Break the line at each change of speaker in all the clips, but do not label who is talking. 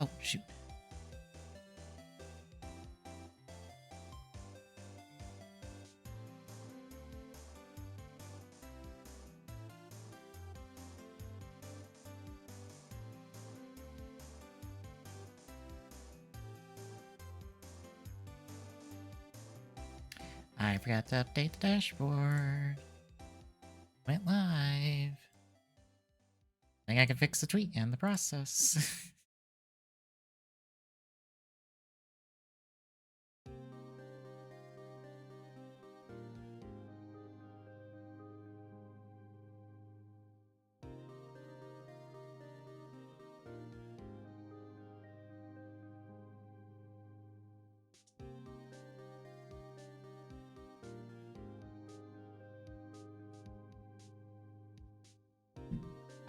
Oh, shoot. I forgot to update the dashboard. Went live. I think I can fix the tweet and the process.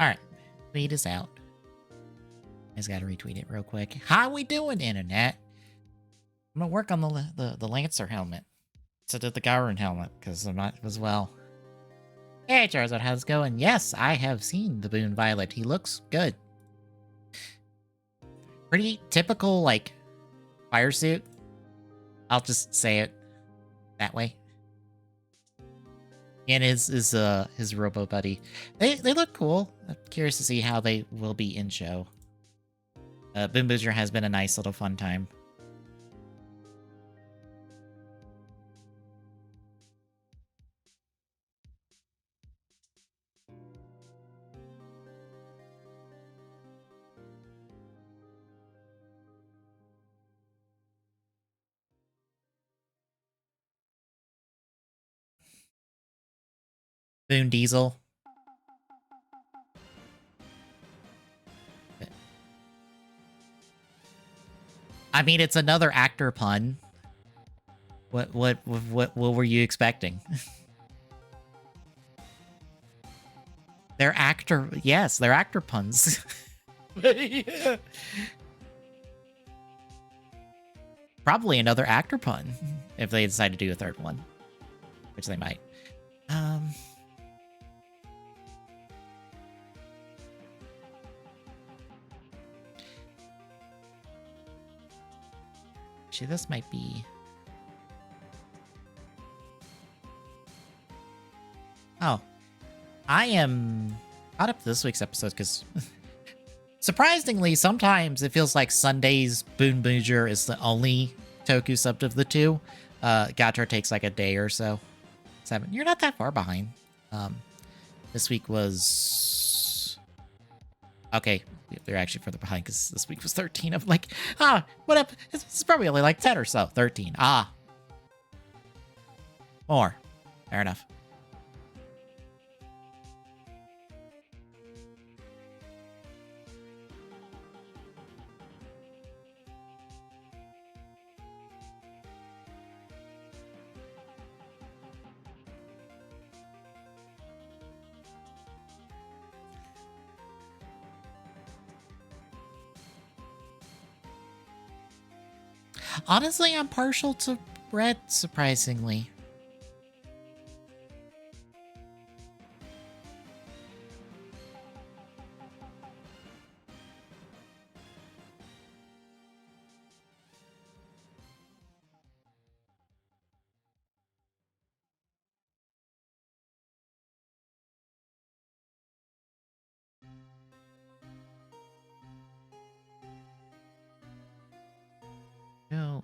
Alright. Tweet is out. I just gotta retweet it real quick. How we doing, internet? I'm gonna work on the Lancer helmet. So did the Gowron helmet, because I'm not as well. Hey Charizard, how's it going? Yes, I have seen the Boon Violet. He looks good. Pretty typical, like, fire suit. I'll just say it that way. And his Robo Buddy. They look cool. I'm curious to see how they will be in show. Boom Booster has been a nice little fun time. Boon Diesel. I mean, it's another actor pun. What were you expecting? They're actor, yes, they're actor puns. Yeah. Probably another actor pun if they decide to do a third one, which they might. Actually, this might be. Oh, I am caught up to this week's episode because surprisingly, sometimes it feels like Sunday's Boon Booger is the only Toku sub of the two. Gator takes like a day or so. 7. You're not that far behind. This week was okay. They're actually further behind because this week was 13. I'm like, what up? It's probably only like 10 or so. 13. More. Fair enough. Honestly, I'm partial to red, surprisingly. No.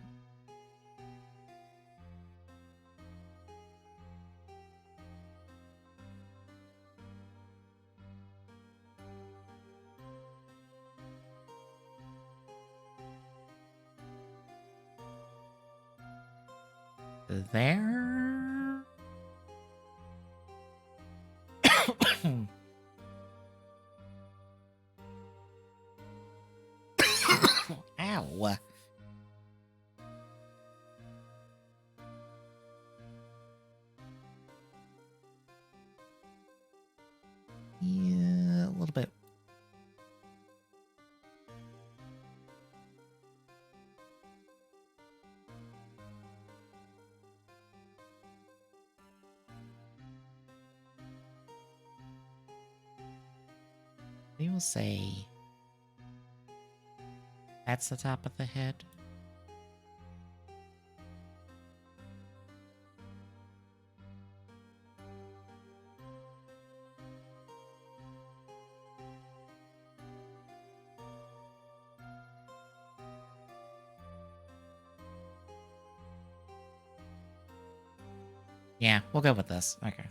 There. Ow. Yeah, a little bit. We will say That's the top of the head. Yeah, we'll go with this. Okay.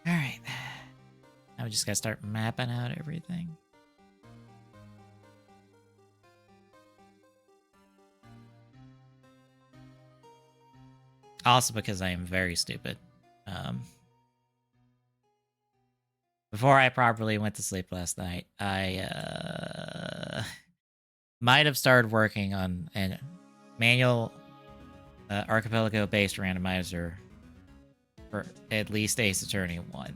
Alright. Now we just gotta start mapping out everything. Also because I am very stupid. Before I properly went to sleep last night, I might have started working on a manual archipelago-based randomizer for at least Ace Attorney 1.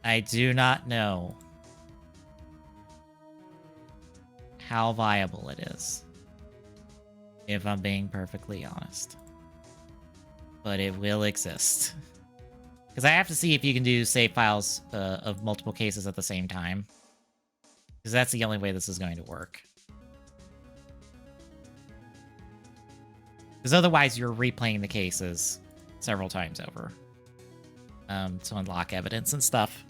I do not know how viable it is, if I'm being perfectly honest. But it will exist. Because I have to see if you can do save files of multiple cases at the same time. Because that's the only way this is going to work. Because otherwise you're replaying the cases several times over. To unlock evidence and stuff.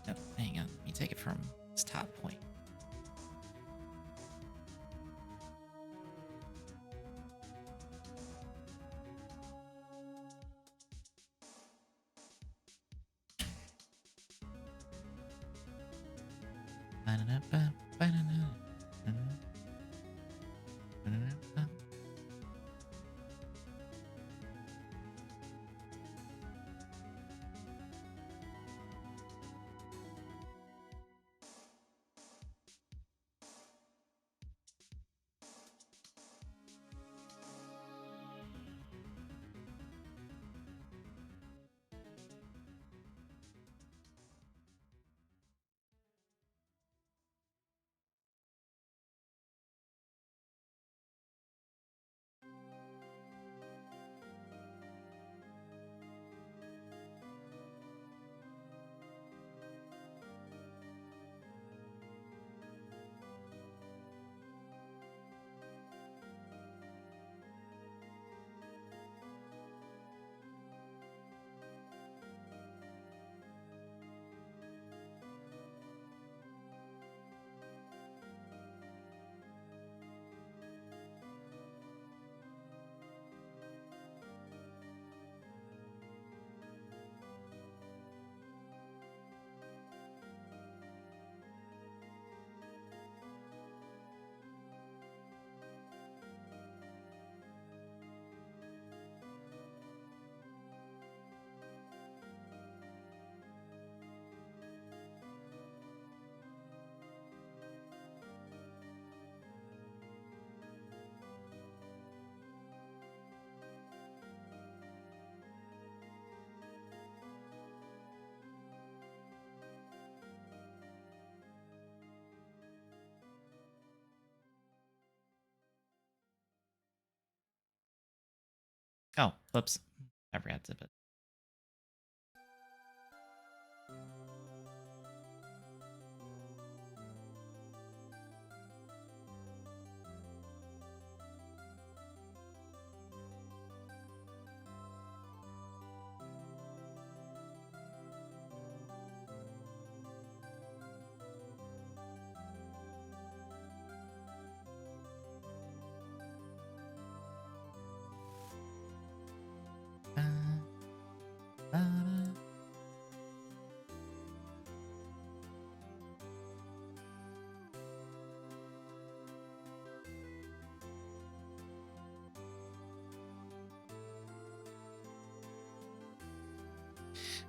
Oh, hang on. Let me take it from this top point. Oh, whoops. I forgot to put.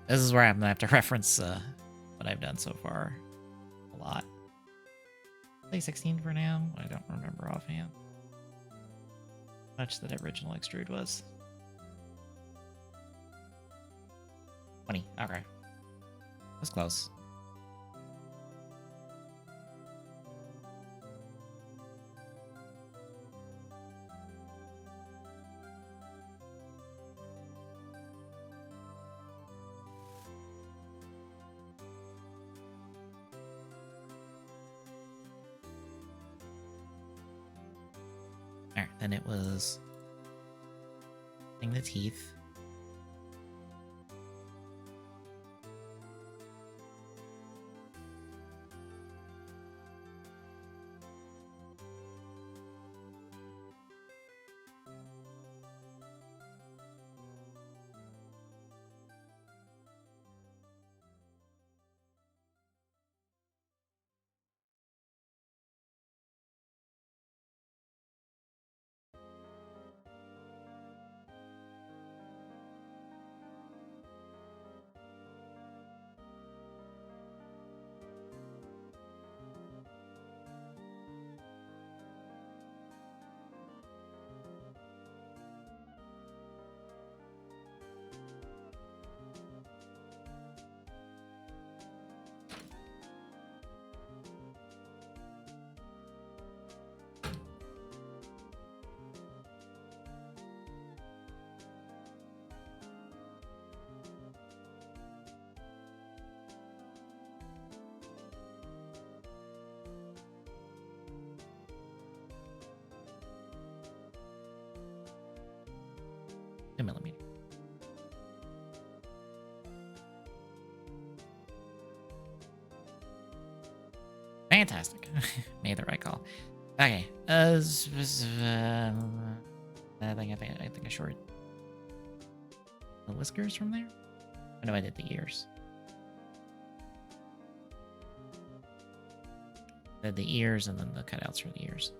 This is where I'm gonna have to reference what I've done so far a lot. Say 16 for now. I don't remember offhand how much that original extrude was. 20. Okay, that's close. Alright, then it was cutting the teeth. Millimeter. Fantastic. Made the right call. Okay. I think I shorted the whiskers from there. I know I did the ears. I did the ears and then the cutouts for the ears.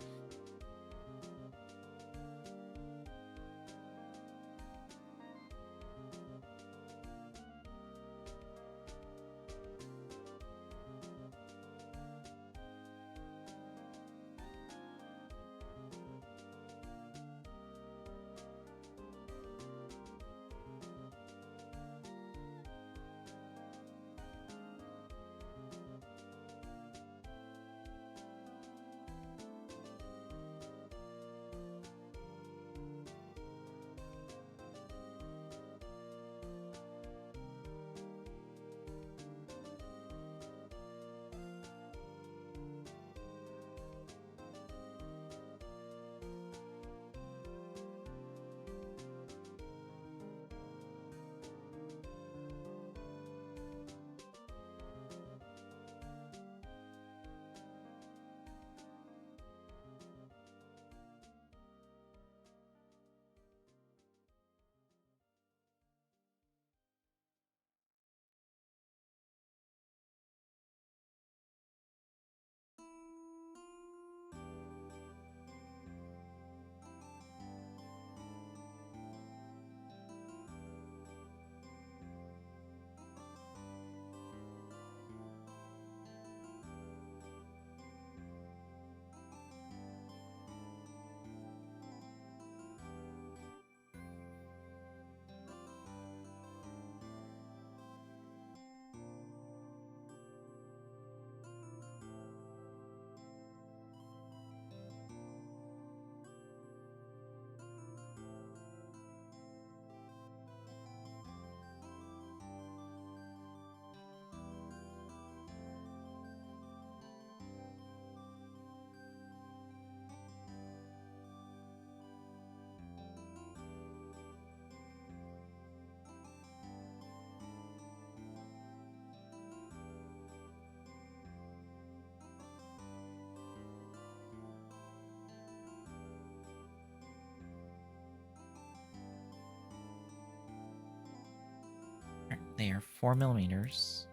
They are 4 millimeters.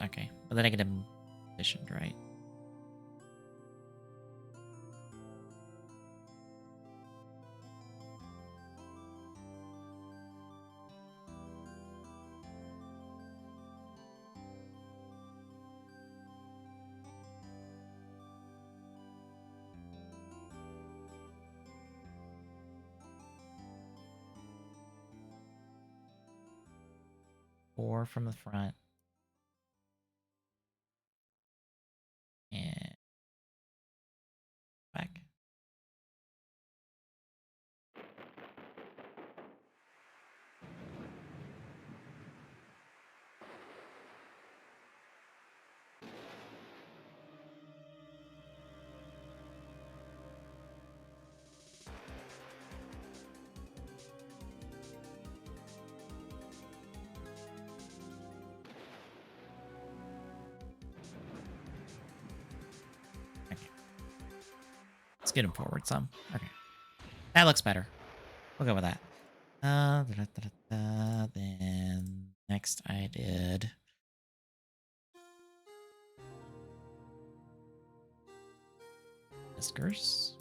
Okay. But then I get them positioned right. 4 from the front. And back. Let's get him forward some. Okay. That looks better. We'll go with that. Then next I did whiskers.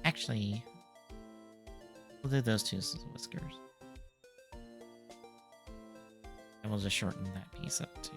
Actually, we'll do those two as whiskers. And we'll just shorten that piece up too.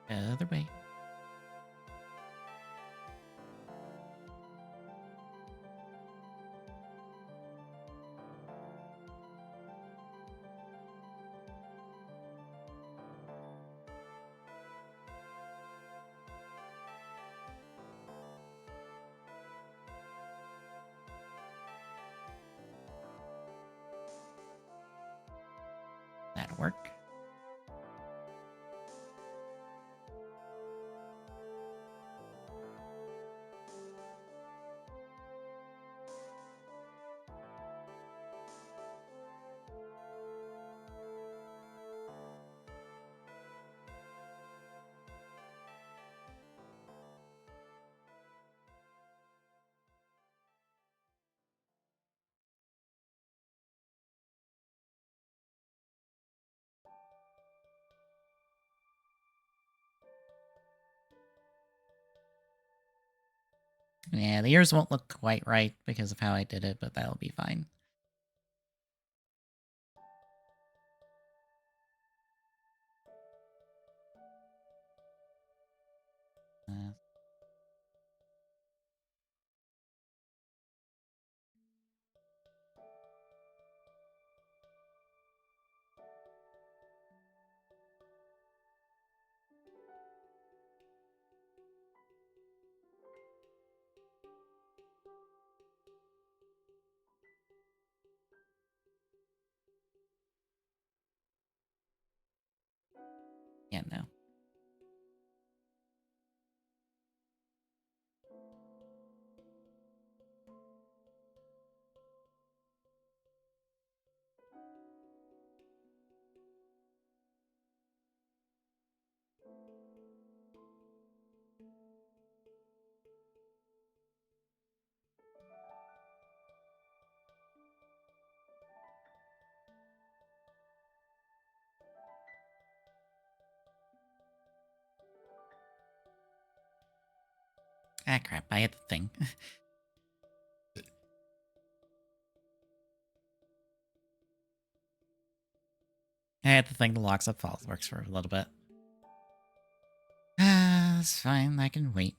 Other way. That'll work. Yeah, the ears won't look quite right because of how I did it, but that'll be fine. Uh, yeah, no. Ah, crap, I had the thing. I had the thing that locks up works for a little bit. That's fine, I can wait.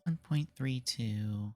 $1.32.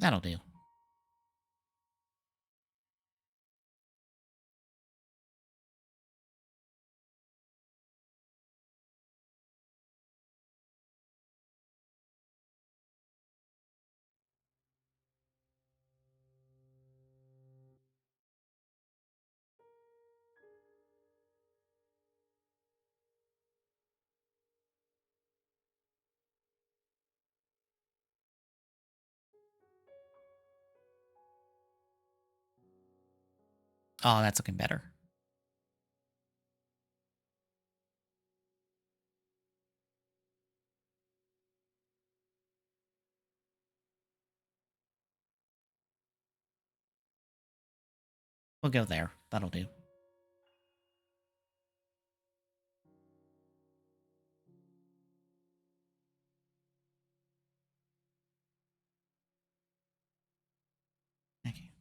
That'll do. Oh, that's looking better. We'll go there. That'll do. Okay.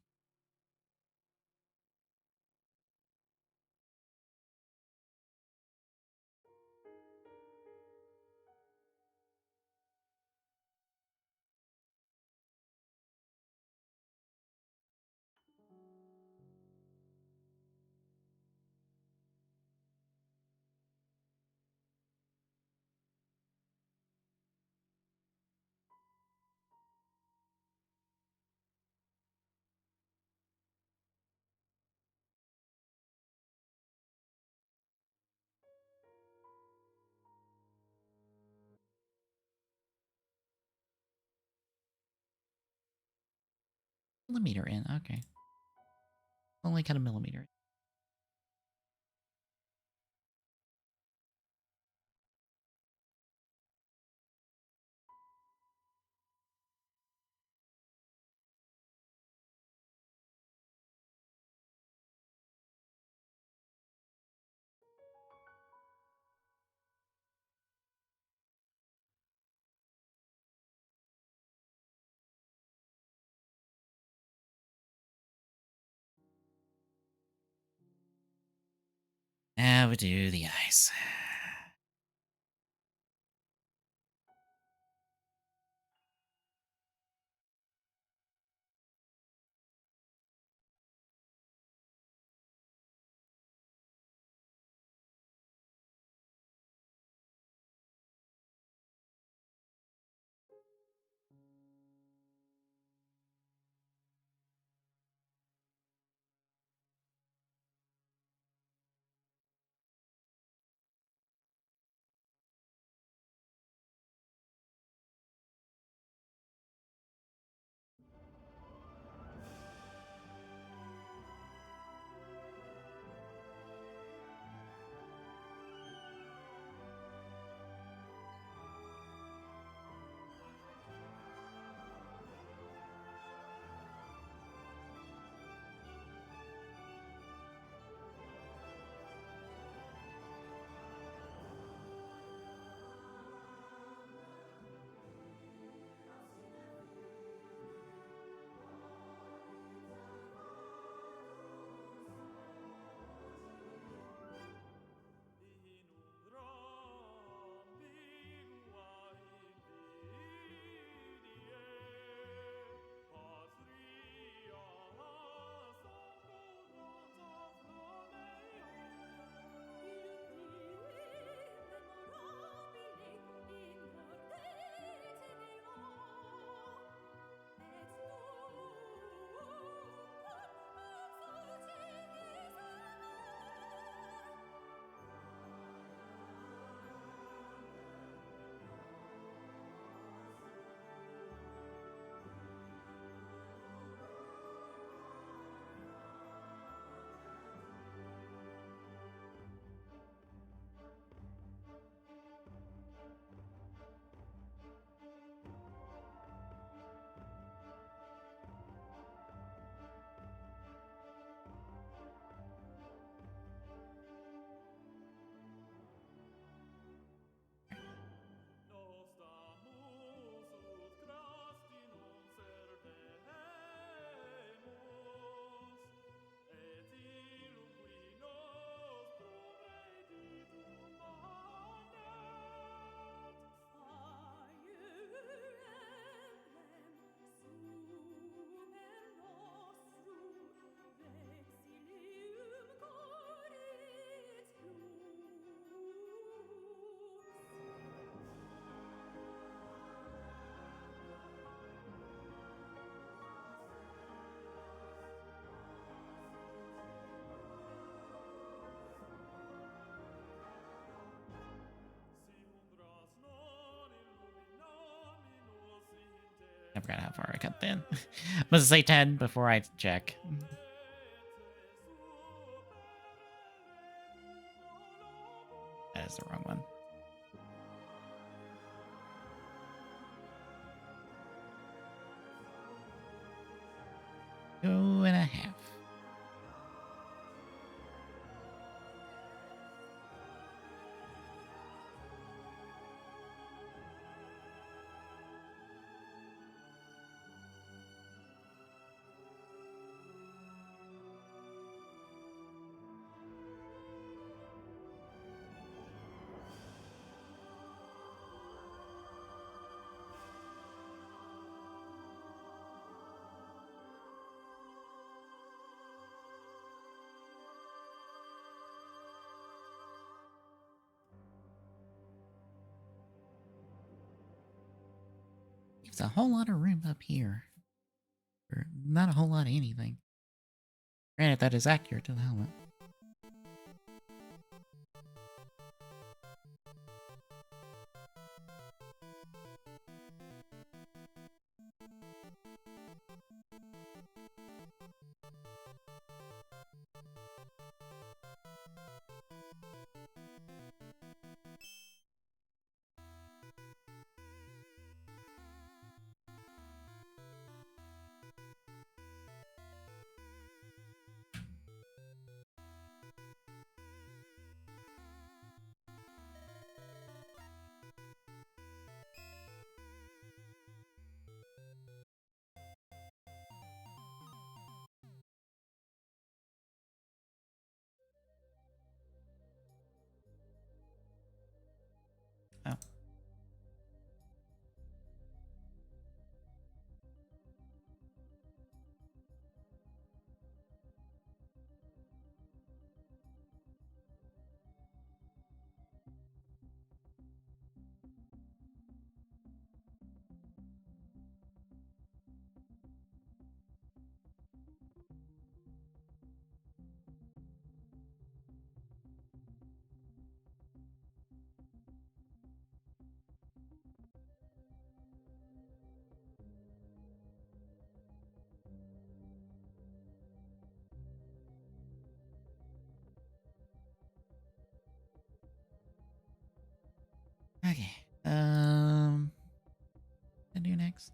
Millimeter in. Okay. Only cut a millimeter. Now we do the eyes. I forgot how far I cut then. I'm gonna say 10 before I check. That is the wrong one. Two and a half. There's a whole lot of room up here. Or not a whole lot of anything. Granted, that is accurate to the helmet. Oh. Okay. What do I do next?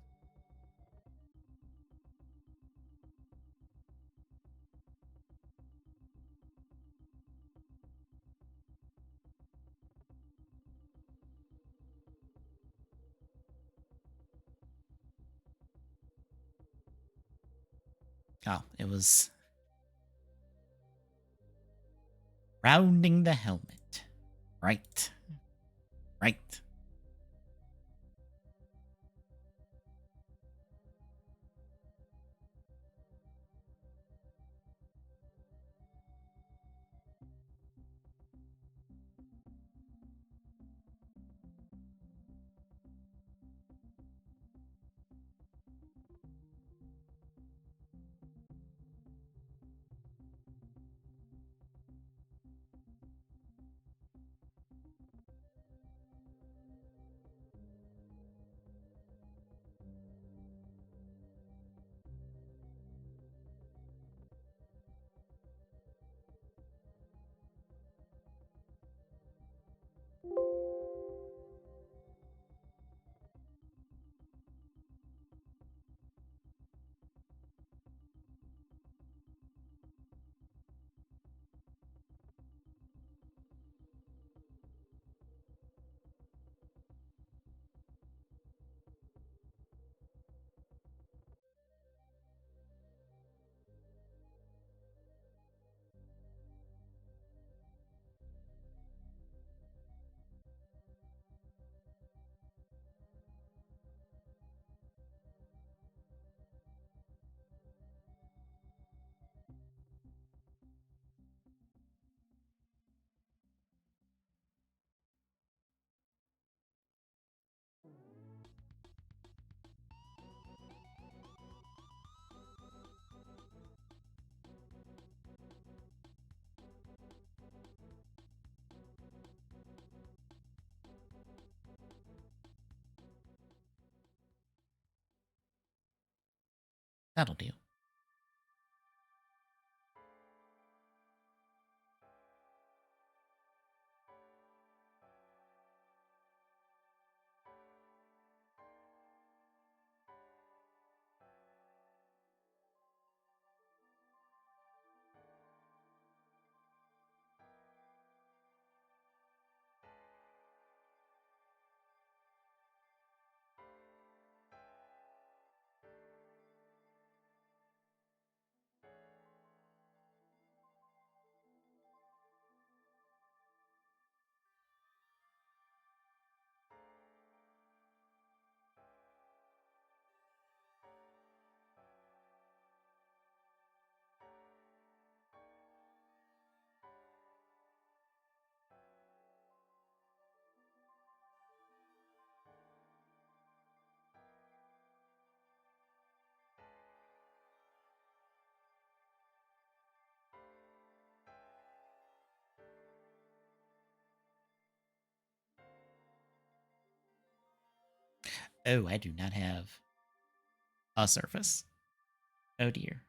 Oh, it was rounding the helmet. Right. Right. That'll do. Oh, I do not have a surface. Oh dear.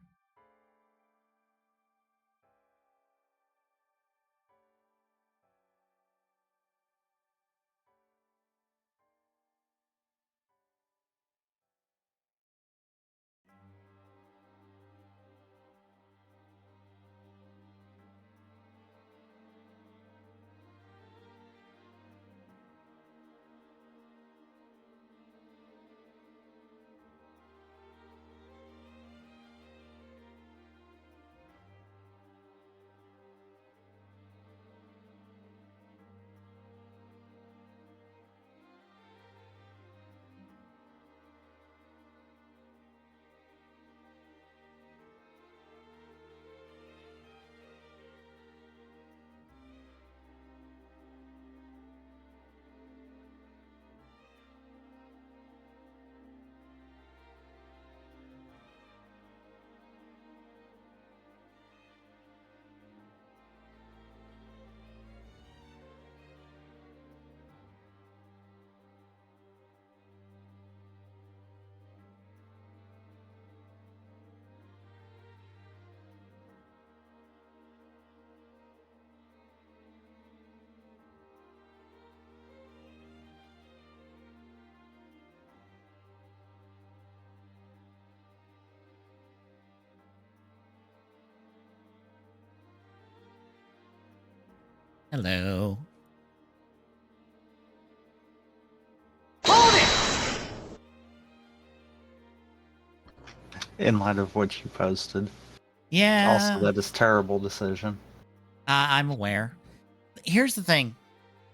Hello.
In light of what you posted.
Yeah.
Also, that is terrible decision.
I'm aware. Here's the thing.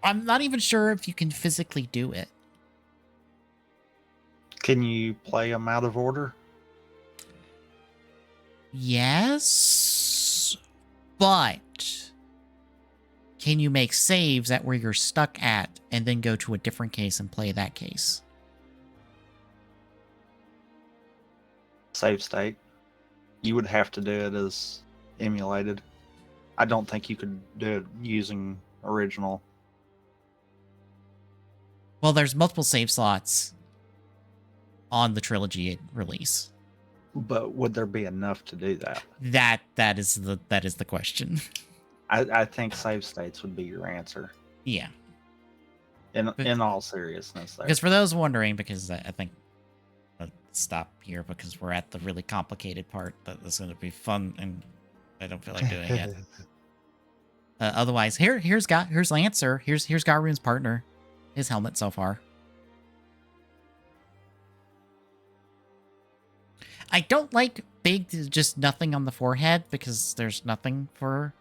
I'm not even sure if you can physically do it.
Can you play them out of order?
Yes, but can you make saves at where you're stuck at and then go to a different case and play that case?
Save state. You would have to do it as emulated. I don't think you could do it using original.
Well, there's multiple save slots on the trilogy release.
But would there be enough to do that?
That is the question.
I think save states would be your answer.
Yeah.
In all seriousness, there.
Because for those wondering, because I think I'll stop here because we're at the really complicated part that is going to be fun, and I don't feel like doing it. Otherwise, here's Lancer. Here's Garune's partner, his helmet so far. I don't like big, just nothing on the forehead because there's nothing for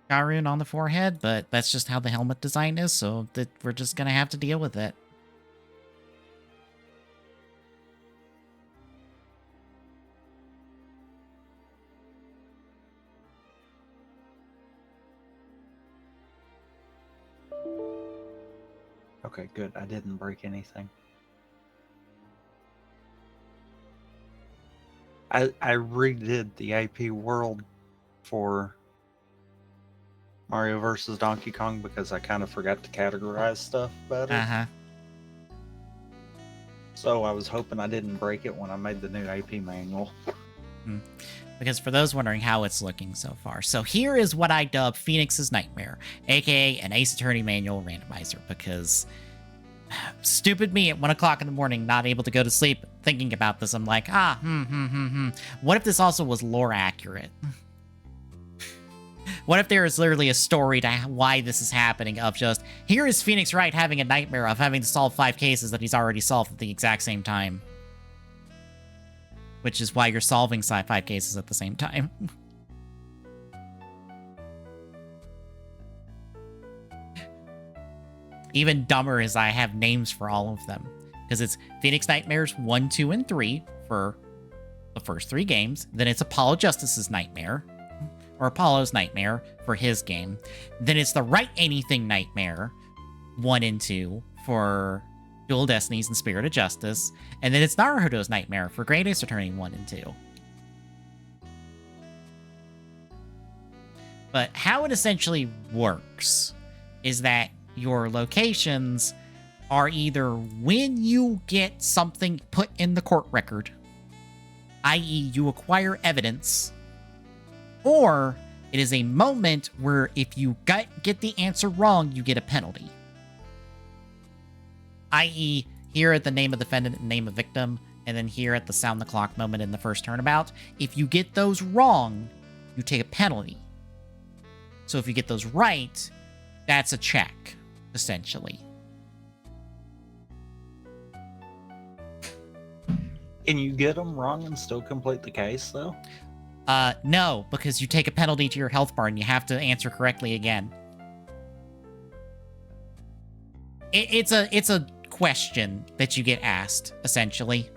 Garune on the forehead, but that's just how the helmet design is, so that we're just gonna have to deal with it.
Okay, good. I didn't break anything. I redid the AP world for Mario vs. Donkey Kong because I kind of forgot to categorize stuff better.
Uh-huh.
So I was hoping I didn't break it when I made the new AP manual.
Because for those wondering how it's looking so far, so here is what I dub Phoenix's Nightmare, aka an Ace Attorney manual randomizer, because stupid me at 1 o'clock in the morning, not able to go to sleep, thinking about this, I'm like, what if this also was lore accurate? What if there is literally a story to why this is happening of just, here is Phoenix Wright having a nightmare of having to solve 5 cases that he's already solved at the exact same time. Which is why you're solving 5 cases at the same time. Even dumber is I have names for all of them. Because it's Phoenix Nightmares 1, 2, and 3 for the first 3 games. Then it's Apollo Justice's Nightmare. Or Apollo's Nightmare for his game. Then it's the Write Anything Nightmare 1 and 2 for Dual Destinies and Spirit of Justice, and then it's Naruto's Nightmare for Great Ace Attorney 1 and 2. But how it essentially works is that your locations are either when you get something put in the court record, i.e. you acquire evidence, or it is a moment where if you get the answer wrong, you get a penalty. I.e., here at the name of defendant and name of victim, and then here at the sound the clock moment in the first turnabout. If you get those wrong, you take a penalty. So if you get those right, that's a check, essentially.
Can you get them wrong and still complete the case, though?
No, because you take a penalty to your health bar and you have to answer correctly again. It's a question that you get asked, essentially.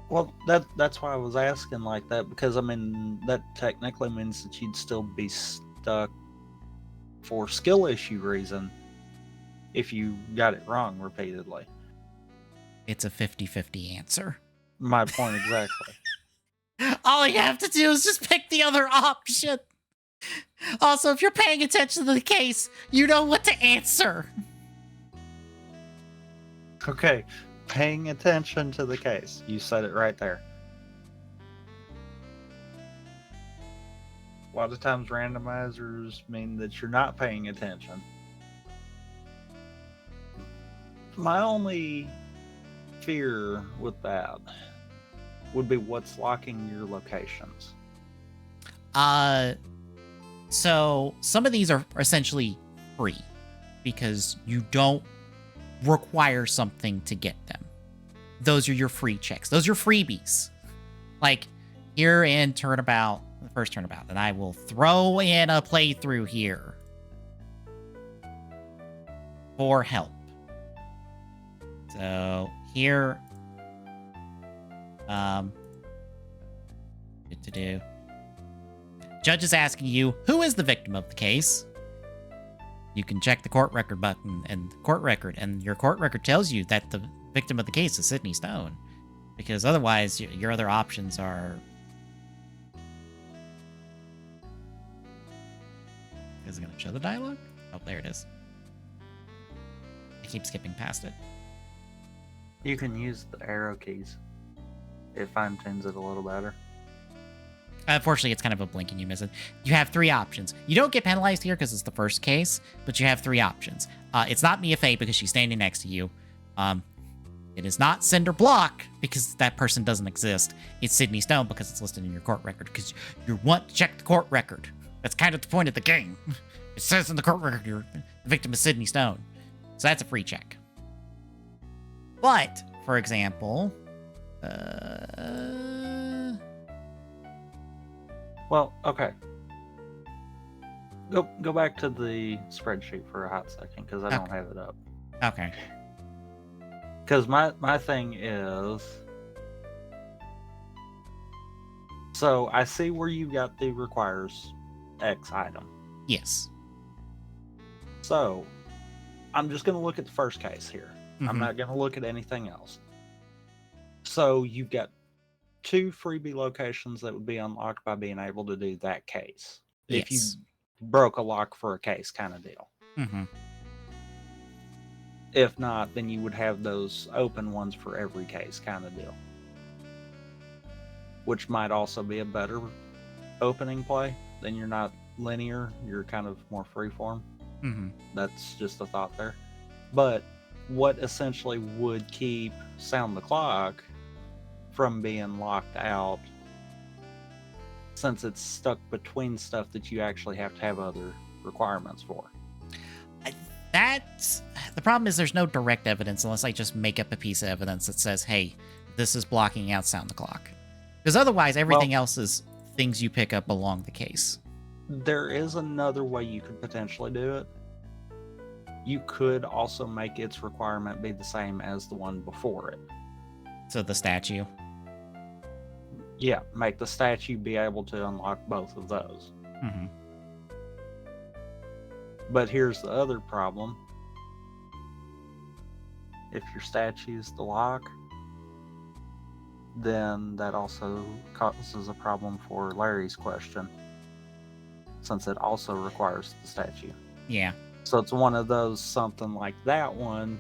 Well, that's why I was asking like that, because I mean that technically means that you'd still be stuck for skill issue reason if you got it wrong repeatedly.
It's a 50-50 answer.
My point exactly.
All you have to do is just pick the other option. Also, if you're paying attention to the case, you know what to answer.
Okay, paying attention to the case. You said it right there. A lot of times randomizers mean that you're not paying attention. My only fear with that would be what's locking your locations.
So some of these are essentially free because you don't require something to get them. Those are your free checks. Those are freebies. Like here in turnabout, the first turnabout, and I will throw in a playthrough here for help. So here, good to do. Judge is asking you, who is the victim of the case? You can check the court record button and court record, and your court record tells you that the victim of the case is Sydney Stone. Because otherwise, your other options are... Is it going to show the dialogue? Oh, there it is. I keep skipping past it.
You can use the arrow keys. It fine-tunes it a little better.
Unfortunately, it's kind of a blink and you miss it. You have 3 options. You don't get penalized here because it's the first case, but you have 3 options. It's not Mia Fey because she's standing next to you. It is not Cinder Block because that person doesn't exist. It's Sydney Stone because it's listed in your court record because you want to check the court record. That's kind of the point of the game. It says in the court record you're the victim of Sydney Stone. So that's a free check. But, for example...
Well, okay. Go back to the spreadsheet for a hot second, because I don't have it up.
Okay.
Because my thing is... So, I see where you got the requires X item.
Yes.
So, I'm just going to look at the first case here.
Mm-hmm.
I'm not going to look at anything else. So, you've got 2 freebie locations that would be unlocked by being able to do that case.
Yes.
If you broke a lock for a case kind of deal.
Mm-hmm.
If not, then you would have those open ones for every case kind of deal. Which might also be a better opening play. Then you're not linear, you're kind of more freeform.
Mm-hmm.
That's just a thought there. But what essentially would keep Sound the Clock from being locked out, since it's stuck between stuff that you actually have to have other requirements for?
That's the problem. Is there's no direct evidence unless I just make up a piece of evidence that says, hey, this is blocking out Sound the Clock. Because otherwise, everything else is things you pick up along the case.
There is another way you could potentially do it. You could also make its requirement be the same as the one before it.
So the statue.
Yeah, make the statue be able to unlock both of those.
Mm-hmm.
But here's the other problem. If your statue's the lock, then that also causes a problem for Larry's question, since it also requires the statue.
Yeah.
So it's one of those, something like that one,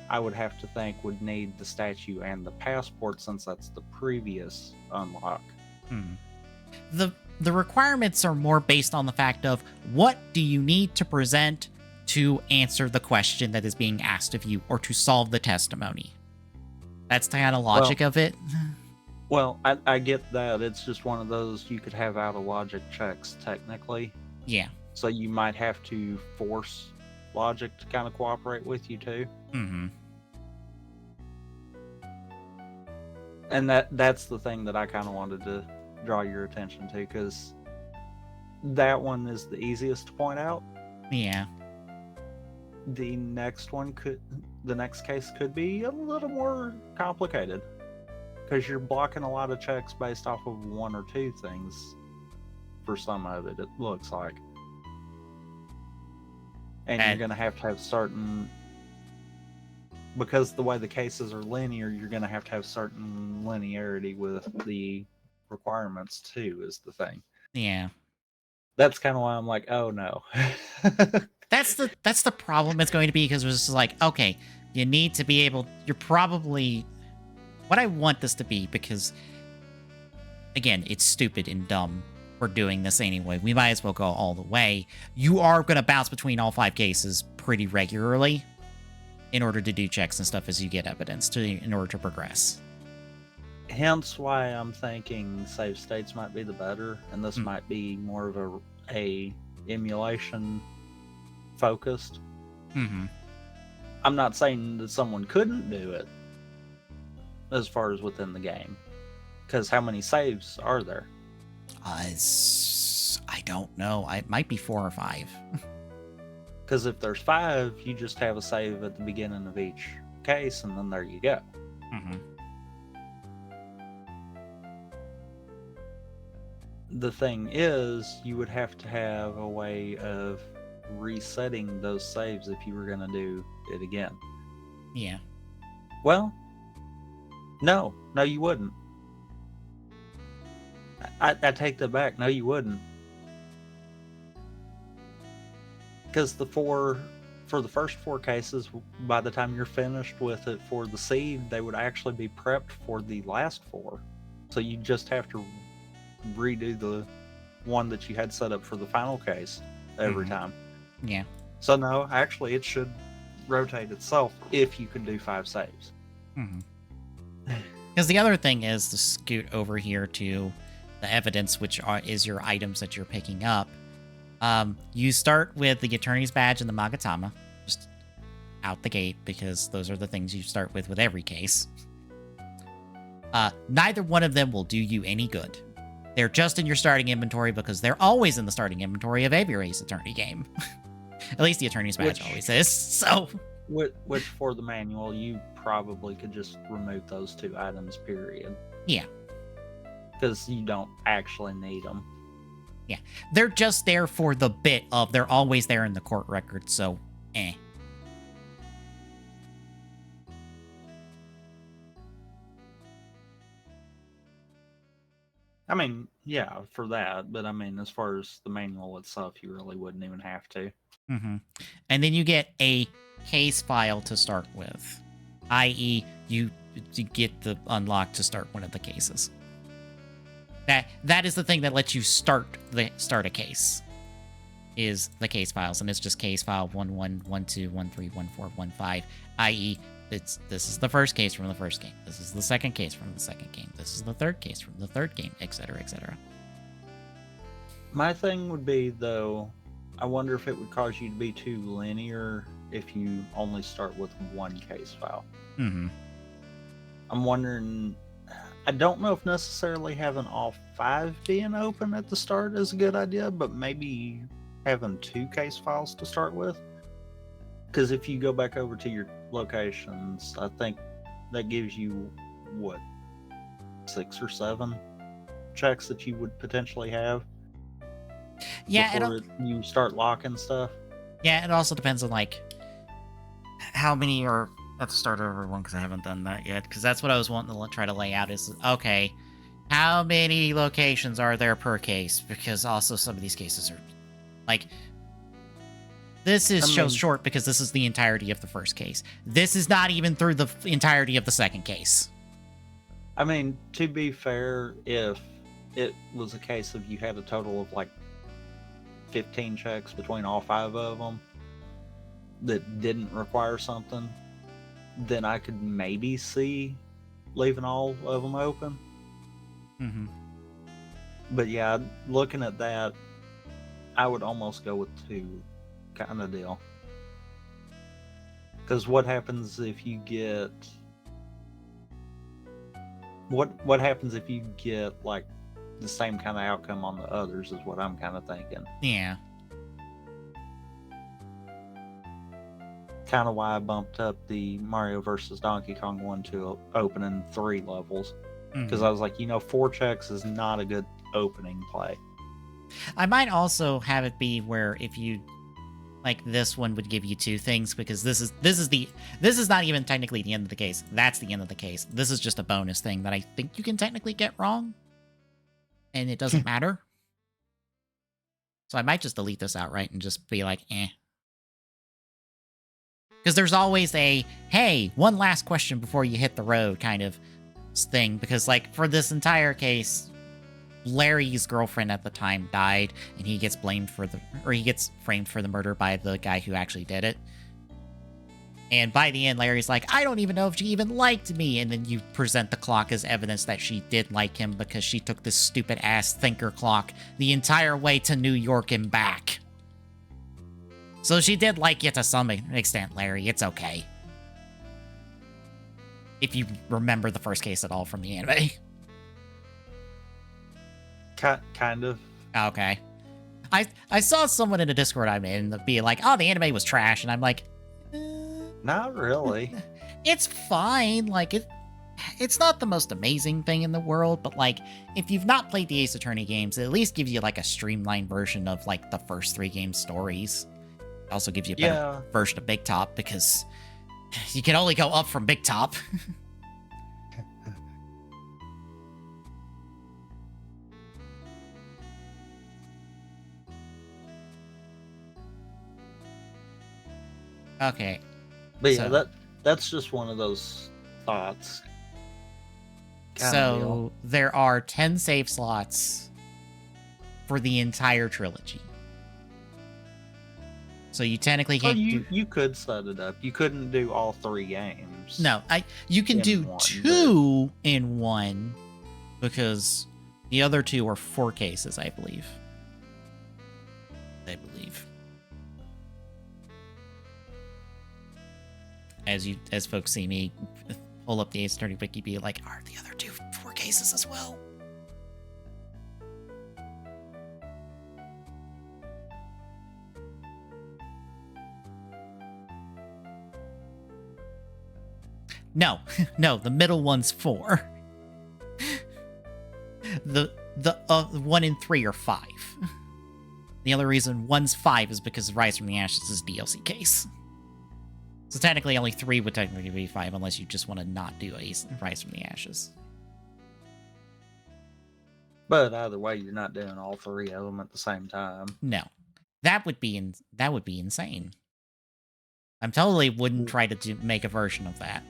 I would have to think would need the statue and the passport, since that's the previous unlock.
The requirements are more based on the fact of what do you need to present to answer the question that is being asked of you or to solve the testimony. That's the kind of logic of it.
Well, I get that. It's just one of those you could have out of logic checks technically.
Yeah.
So you might have to force logic to kind of cooperate with you too.
Mm-hmm.
And that's the thing that I kind of wanted to draw your attention to, because that one is the easiest to point out.
Yeah.
The next case could be a little more complicated, because you're blocking a lot of checks based off of one or two things for some of it looks like. And you're going to have certain, because the way the cases are linear, you're going to have certain linearity with the requirements too, is the thing.
Yeah.
That's kind of why I'm like, oh no.
That's the problem it's going to be, because it's just like, okay, you need to be able, you're probably, what I want this to be, because again, it's stupid and dumb for doing this anyway. We might as well go all the way. You are going to bounce between all 5 cases pretty regularly in order to do checks and stuff as you get evidence in order to progress.
Hence why I'm thinking save states might be the better, and this might be more of a emulation focused.
Mm-hmm.
I'm not saying that someone couldn't do it as far as within the game, because how many saves are there?
I don't know. It might be 4 or 5.
Because if there's 5, you just have a save at the beginning of each case, and then there you go.
Mm-hmm.
The thing is, you would have to have a way of resetting those saves if you were going to do it again.
Yeah.
Well, no, you wouldn't. I take that back. No, you wouldn't. Because for the first 4 cases, by the time you're finished with it for the seed, they would actually be prepped for the last 4. So you just have to redo the one that you had set up for the final case every time.
Yeah.
So no, actually it should rotate itself if you can do 5 saves.
Because the other thing is to scoot over here to the evidence, which is your items that you're picking up. You start with the attorney's badge and the Magatama, just out the gate, because those are the things you start with every case. Neither one of them will do you any good. They're just in your starting inventory because they're always in the starting inventory of every race attorney game. At least the attorney's badge always is. So,
which for the manual, you probably could just remove those 2 items, period.
Yeah.
Because you don't actually need them.
Yeah. They're just there for the bit of they're always there in the court record, so eh.
I mean, yeah, for that, but I mean, as far as the manual itself, you really wouldn't even have to.
Mm-hmm. And then you get a case file to start with, i.e., you get the unlock to start one of the cases. That is the thing that lets you start a case. Is the case files, and it's just case file 11, 12, 13, 14, 15, i.e., this is the first case from the first game. This is the second case from the second game. This is the third case from the third game, etc., etc.
My thing would be, though, I wonder if it would cause you to be too linear if you only start with one case file.
Mm-hmm.
I'm wondering, I don't know if necessarily having all 5 being open at the start is a good idea, but maybe having 2 case files to start with. Because if you go back over to your locations, I think that gives you, what, 6 or 7 checks that you would potentially have.
Yeah,
before you start locking stuff.
Yeah, it also depends on like how many are at the start of everyone, because I haven't done that yet. Because that's what I was wanting to try to lay out is, okay, how many locations are there per case? Because also some of these cases are like, this is shows short because this is the entirety of the first case. This is not even through the entirety of the second case.
I mean, to be fair, if it was a case of you had a total of like 15 checks between all 5 of them that didn't require something, then I could maybe see leaving all of them open.
Mm-hmm.
But yeah, looking at that, I would almost go with 2 kind of deal. Because what happens if you get... What happens if you get like the same kind of outcome on the others is what I'm kind of thinking.
Yeah.
Kind of why I bumped up the Mario vs. Donkey Kong 1 to opening 3 levels. Because I was like, 4 checks is not a good opening play.
I might also have it be where if you like this one would give you 2 things, because this is not even technically the end of the case. That's the end of the case. This is just a bonus thing that I think you can technically get wrong, and it doesn't matter. So I might just delete this outright and just be like, eh. Because there's always a, hey, one last question before you hit the road kind of thing. Because, like, for this entire case, Larry's girlfriend at the time died, and he gets framed for the murder by the guy who actually did it. And by the end, Larry's like, I don't even know if she even liked me. And then you present the clock as evidence that she did like him because she took this stupid ass thinker clock the entire way to New York and back. So she did like you to some extent, Larry. It's okay. If you remember the first case at all from the anime.
Kind of.
Okay. I saw someone in a Discord I'm in be like, oh, the anime was trash. And I'm like,
not really.
It's fine. Like, it's not the most amazing thing in the world, but like, if you've not played the Ace Attorney games, it at least gives you like a streamlined version of like the first 3 game stories. It also gives you a better version of Big Top, because you can only go up from Big Top. Okay.
But yeah, that's just one of those thoughts.
So there are 10 save slots for the entire trilogy. So you technically can't
you could set it up. You couldn't do all 3 games.
No, you can do 2 in one, because the other 2 are 4 cases, I believe. As folks see me pull up the Ace Attorney wiki, be like, are the other 2 4 cases as well? No, the middle one's 4. The 1 and 3 are 5. The other reason 1's 5 is because Rise from the Ashes is DLC case. So technically only 3 would technically be 5, unless you just want to not do Rise from the Ashes.
But either way, you're not doing all three of them at the same time.
No, that would be insane. I'm totally wouldn't try to make a version of that.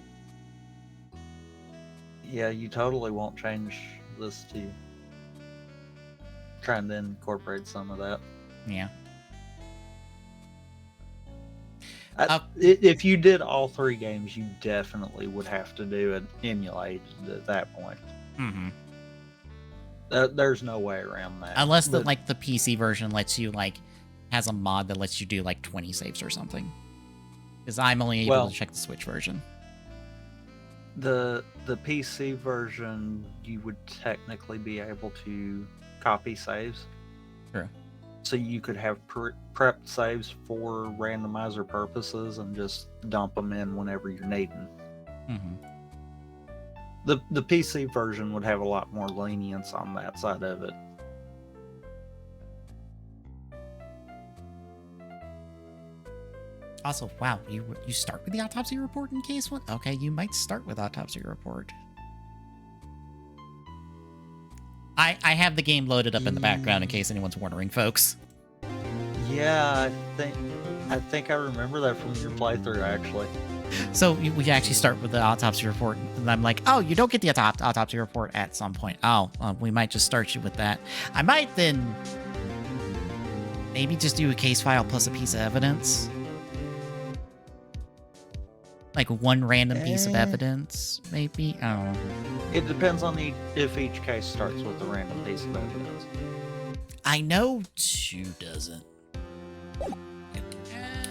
Yeah, you totally won't change this to trying to incorporate some of that.
Yeah.
If you did all three games, you definitely would have to do it emulated at that point.
Mm-hmm.
There's no way around that.
Unless the PC version lets you has a mod that lets you do 20 saves or something. Because I'm only able to check the Switch version.
The PC version, you would technically be able to copy saves.
True. So
you could have prepped saves for randomizer purposes and just dump them in whenever you're needing.
Mm-hmm.
The PC version would have a lot more lenience on that side of it.
Also, wow, you start with the autopsy report in case one? Okay, you might start with autopsy report. I have the game loaded up in the background in case anyone's wondering, folks.
Yeah, I think I remember that from your playthrough, actually.
So we actually start with the autopsy report, and I'm like, oh, you don't get the autopsy report at some point. Oh, we might just start you with that. I might then maybe just do a case file plus a piece of evidence. One random piece of evidence, maybe? I don't know.
It depends on if each case starts with a random piece of evidence.
I know 2 doesn't.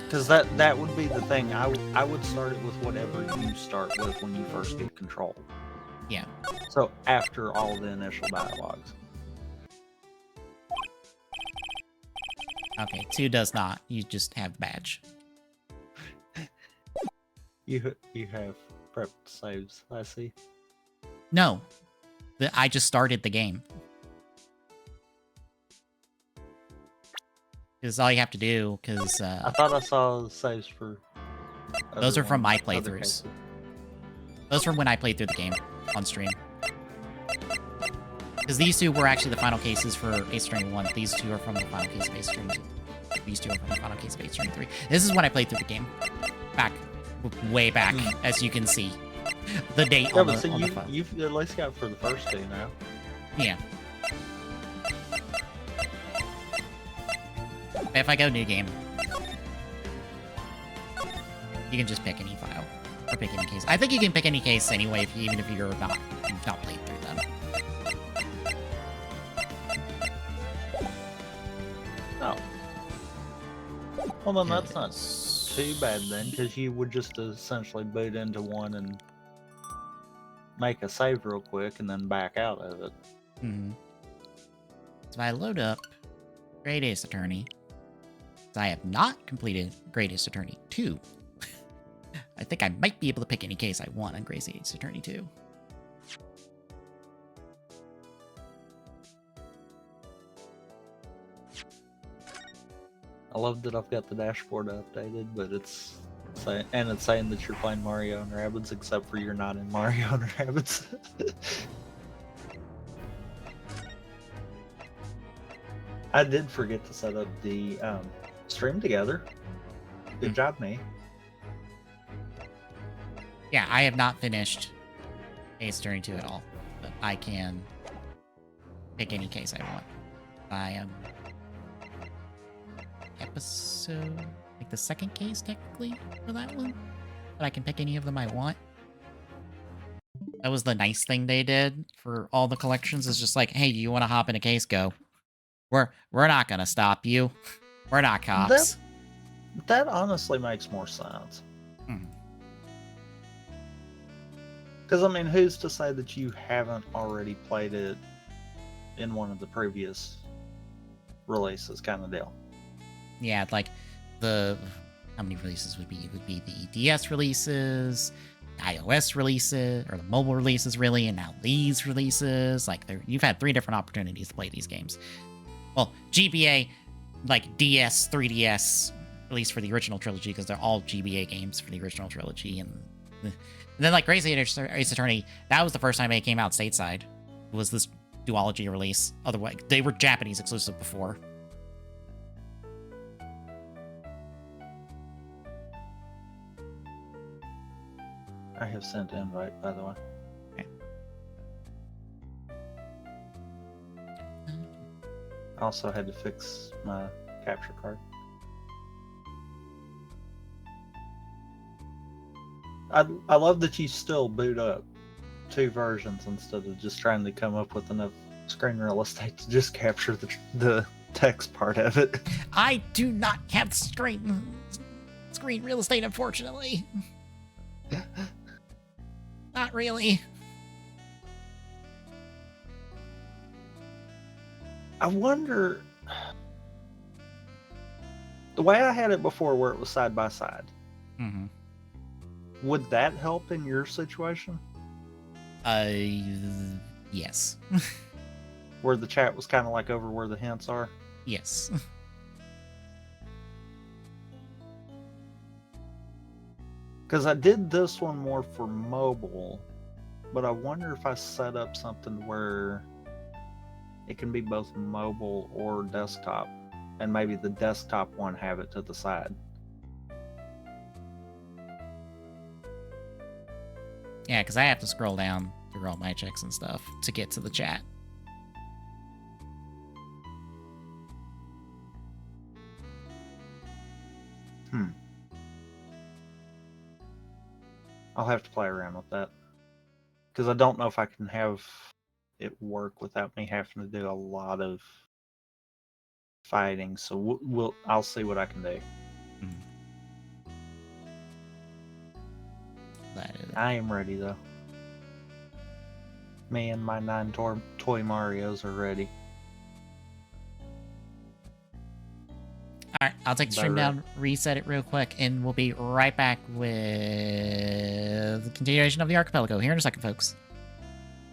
Because that would be the thing. I would start it with whatever you start with when you first get control.
Yeah.
So after all the initial dialogues.
Okay, 2 does not. You just have badge.
You have prepped saves, I see.
No. I just started the game. Because all you have to do, because...
I thought I saw saves for...
Those are from my playthroughs. Those are when I played through the game on stream. Because these 2 were actually the final cases for Ace Attorney 1. These 2 are from the final case of Ace Attorney 2. These 2 are from the final case of Ace Attorney 3. This is when I played through the game. Way back, as you can see. The date on the file.
You've at least got for the first 2 now.
Yeah. If I go new game, you can just pick any file. Or pick any case. I think you can pick any case anyway, even if you've not played through them.
Oh. Well, then that's not too bad then, because you would just essentially boot into one and make a save real quick and then back out of it.
Mm-hmm. So I load up Great Ace Attorney. I have not completed Great Ace Attorney 2. I think I might be able to pick any case I want on Great Ace Attorney 2.
I love that I've got the dashboard updated, but it's saying that you're playing Mario and Rabbids, except for you're not in Mario and Rabbids. I did forget to set up the stream together. Good job, me.
Yeah, I have not finished Ace Attorney 2 at all, but I can pick any case I want. I am episode, the second case technically for that one, but I can pick any of them I want. That was the nice thing they did for all the collections. Is just hey, you want to hop in a case? Go. We're not gonna stop you. We're not cops.
That honestly makes more sense. Because, I mean, who's to say that you haven't already played it in one of the previous releases kind of deal?
Yeah, how many releases would be? It would be the DS releases, iOS releases, or the mobile releases, really, and now these releases. You've had 3 different opportunities to play these games. Well, GBA, DS, 3DS, at least for the original trilogy, because they're all GBA games for the original trilogy, and then Crazy Ace Attorney, that was the first time it came out stateside. Was this duology release. Otherwise, they were Japanese exclusive before.
I have sent invite, by the way.
Okay.
I also had to fix my capture card. I love that you still boot up 2 versions instead of just trying to come up with enough screen real estate to just capture the text part of it.
I do not have screen real estate, unfortunately. Not really.
I wonder, the way I had it before where it was side by side,
Mm-hmm.
would that help in your situation?
Yes.
Where the chat was kind of like over where the hints are?
Yes.
Because I did this one more for mobile, but I wonder if I set up something where it can be both mobile or desktop, and maybe the desktop one have it to the side.
Yeah, because I have to scroll down through all my checks and stuff to get to the chat.
I'll have to play around with that. Because I don't know if I can have it work without me having to do a lot of fighting. So I'll see what I can do.
That is...
I am ready though. Me and my 9 toy Marios are ready.
Alright, I'll take the stream down, reset it real quick, and we'll be right back with the continuation of the archipelago here in a second, folks.